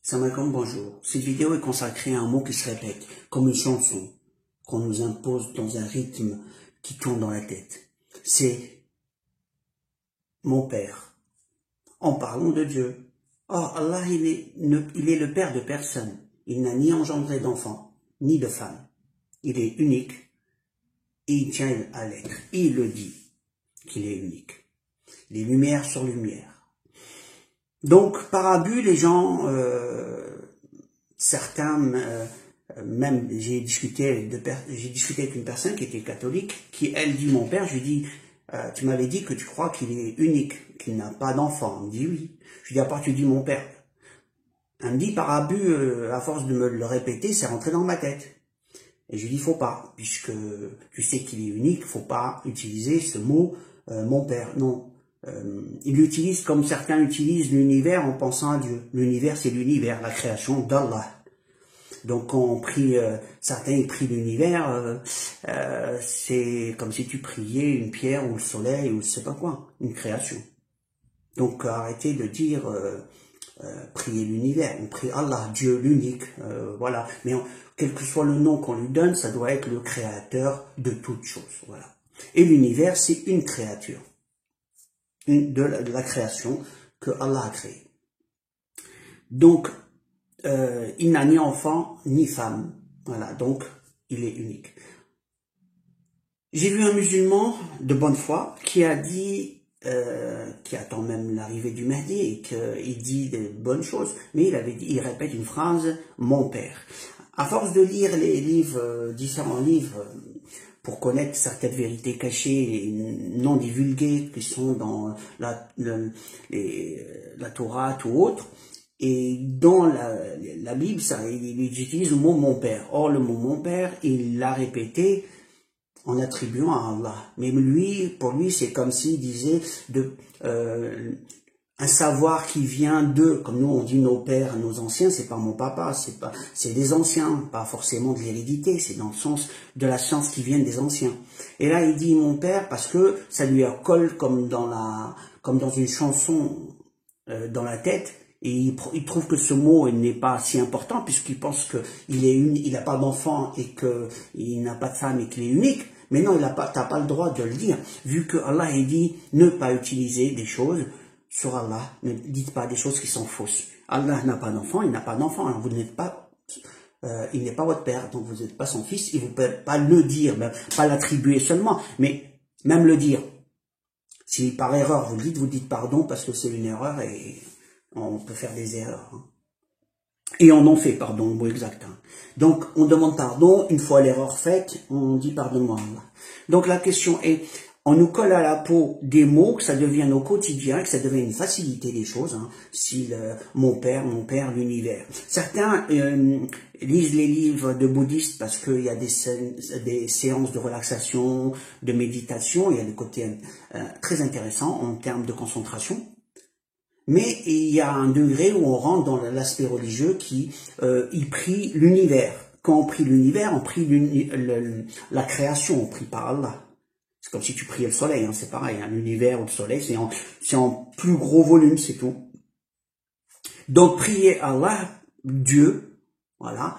Salam alaikum, bonjour. Cette vidéo est consacrée à un mot qui se répète, comme une chanson, qu'on nous impose dans un rythme qui tourne dans la tête. C'est mon Père. En parlant de Dieu. Oh, Allah, il est le Père de personne. Il n'a ni engendré d'enfant, ni de femme. Il est unique et il tient à l'être. Il le dit qu'il est unique. Les lumières sur lumière. Donc, par abus, les gens, certains, même j'ai discuté avec une personne qui était catholique, qui elle dit mon père, je lui dis, tu m'avais dit que tu crois qu'il est unique, qu'il n'a pas d'enfant. Il me dit oui. Je lui dis, à part tu dis mon père. Elle me dit par abus, à force de me le répéter, c'est rentré dans ma tête. Et je lui dis, faut pas, puisque tu sais qu'il est unique, faut pas utiliser ce mot mon père. Non. Il l'utilise comme certains utilisent l'univers en pensant à Dieu. L'univers, c'est l'univers, la création d'Allah. Donc, quand on prie, certains prient l'univers, c'est comme si tu priais une pierre ou le soleil ou je sais pas quoi, une création. Donc, arrêtez de dire prier l'univers, on prie Allah, Dieu l'unique, voilà. Mais quel que soit le nom qu'on lui donne, ça doit être le créateur de toutes choses, voilà. Et l'univers, c'est une créature. De la création que Allah a créée. Donc, il n'a ni enfant, ni femme. Voilà, donc, il est unique. J'ai vu un musulman de bonne foi qui a dit, qui attend même l'arrivée du Mahdi et qu'il dit de bonnes choses, mais il répète une phrase, mon père. À force de lire les livres, différents livres, pour connaître certaines vérités cachées et non divulguées qui sont dans la Torah ou autre. Et dans la Bible, il utilise le mot mon père. Or, le mot mon père, il l'a répété en attribuant à Allah. Mais lui, pour lui, c'est comme s'il disait un savoir qui vient d'eux, comme nous on dit nos pères, nos anciens, c'est pas mon papa, c'est des anciens, pas forcément de l'hérédité, c'est dans le sens de la science qui vient des anciens. Et là il dit mon père parce que ça lui colle comme dans une chanson dans la tête, et il trouve que ce mot n'est pas si important puisqu'il pense qu'il n'a pas d'enfant et qu'il n'a pas de femme et qu'il est unique. Mais non, t'as pas le droit de le dire, vu que Allah il dit ne pas utiliser des choses sur Allah, ne dites pas des choses qui sont fausses. Allah n'a pas d'enfant, il n'a pas d'enfant, alors vous n'êtes pas, il n'est pas votre père, donc vous n'êtes pas son fils, et vous ne pouvez pas le dire, même, pas l'attribuer seulement, mais même le dire. Si par erreur vous dites pardon parce que c'est une erreur et on peut faire des erreurs. Hein. Et on en fait pardon, le mot exact. Hein. Donc on demande pardon, une fois l'erreur faite, on dit pardonne-moi Allah. Donc la question est, on nous colle à la peau des mots, que ça devienne au quotidien, que ça devienne une facilité des choses, hein, si mon père, l'univers. Certains lisent les livres de bouddhistes parce qu'il y a des séances de relaxation, de méditation, il y a des côtés très intéressants en termes de concentration. Mais il y a un degré où on rentre dans l'aspect religieux qui il prie l'univers. Quand on prie l'univers, on prie la création, on prie par Allah. C'est comme si tu priais le soleil, hein, c'est pareil, hein, l'univers ou le soleil, c'est en plus gros volume, c'est tout. Donc priez Allah, Dieu, voilà,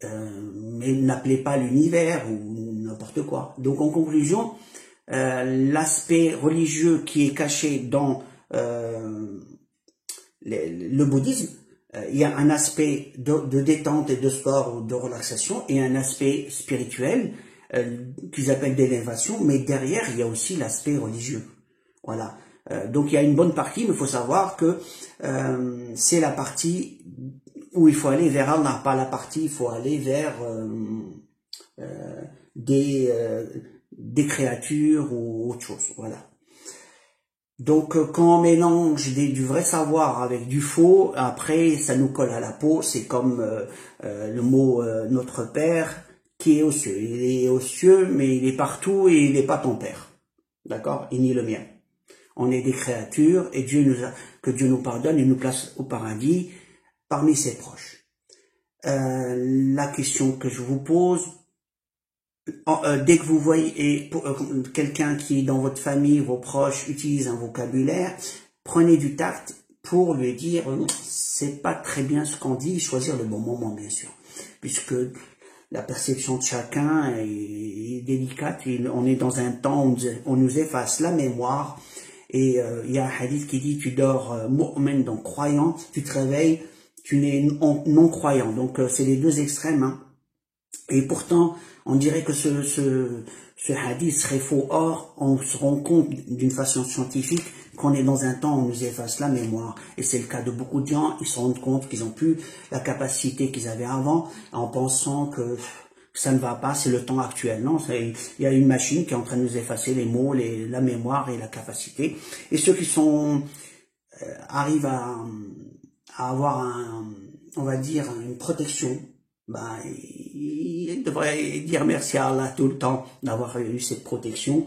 mais n'appelez pas l'univers ou n'importe quoi. Donc en conclusion, l'aspect religieux qui est caché dans le bouddhisme, il y a un aspect de détente et de sport ou de relaxation et un aspect spirituel qu'ils appellent d'élévation, mais derrière il y a aussi l'aspect religieux. Voilà. Donc il y a une bonne partie, mais il faut savoir que c'est la partie où il faut aller vers Allah, pas la partie, il faut aller vers des créatures ou autre chose. Voilà. Donc quand on mélange du vrai savoir avec du faux, après ça nous colle à la peau, c'est comme le mot notre Père qui est aux cieux. Il est aux cieux, mais il est partout et il n'est pas ton Père. D'accord? Et ni le mien. On est des créatures et que Dieu nous pardonne et nous place au paradis parmi ses proches. La question que je vous pose, dès que vous voyez quelqu'un qui est dans votre famille, vos proches, utilise un vocabulaire, prenez du tact pour lui dire c'est pas très bien ce qu'on dit, choisir le bon moment bien sûr, puisque la perception de chacun est délicate. On est dans un temps où on nous efface la mémoire. Et il y a un hadith qui dit tu dors mu'min, donc croyant, tu te réveilles, tu n'es non-croyant. Donc c'est les deux extrêmes. Hein. Et pourtant, on dirait que ce hadith serait faux. Or, on se rend compte d'une façon scientifique qu'on est dans un temps où on nous efface la mémoire. Et c'est le cas de beaucoup de gens. Ils se rendent compte qu'ils n'ont plus la capacité qu'ils avaient avant, en pensant que ça ne va pas, c'est le temps actuel. Non, il y a une machine qui est en train de nous effacer les mots, la mémoire et la capacité. Et ceux qui arrivent à avoir on va dire, une protection, ben, ils devraient dire merci à Allah tout le temps d'avoir eu cette protection,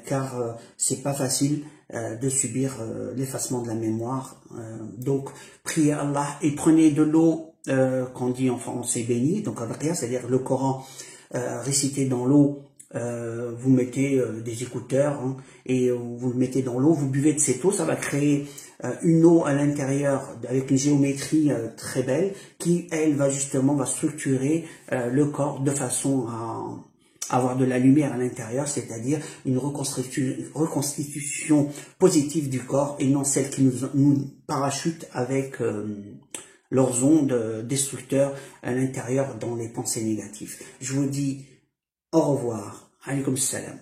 car c'est pas facile de subir l'effacement de la mémoire. Donc, priez Allah et prenez de l'eau, qu'on dit en français béni, donc c'est-à-dire le Coran récité dans l'eau. Vous mettez des écouteurs hein, et vous le mettez dans l'eau, vous buvez de cette eau, ça va créer une eau à l'intérieur avec une géométrie très belle qui, elle, va structurer le corps de façon à avoir de la lumière à l'intérieur, c'est-à-dire une reconstitution positive du corps et non celle qui nous parachute avec leurs ondes destructeurs à l'intérieur dans les pensées négatives. Je vous dis au revoir. Alaykoum salam.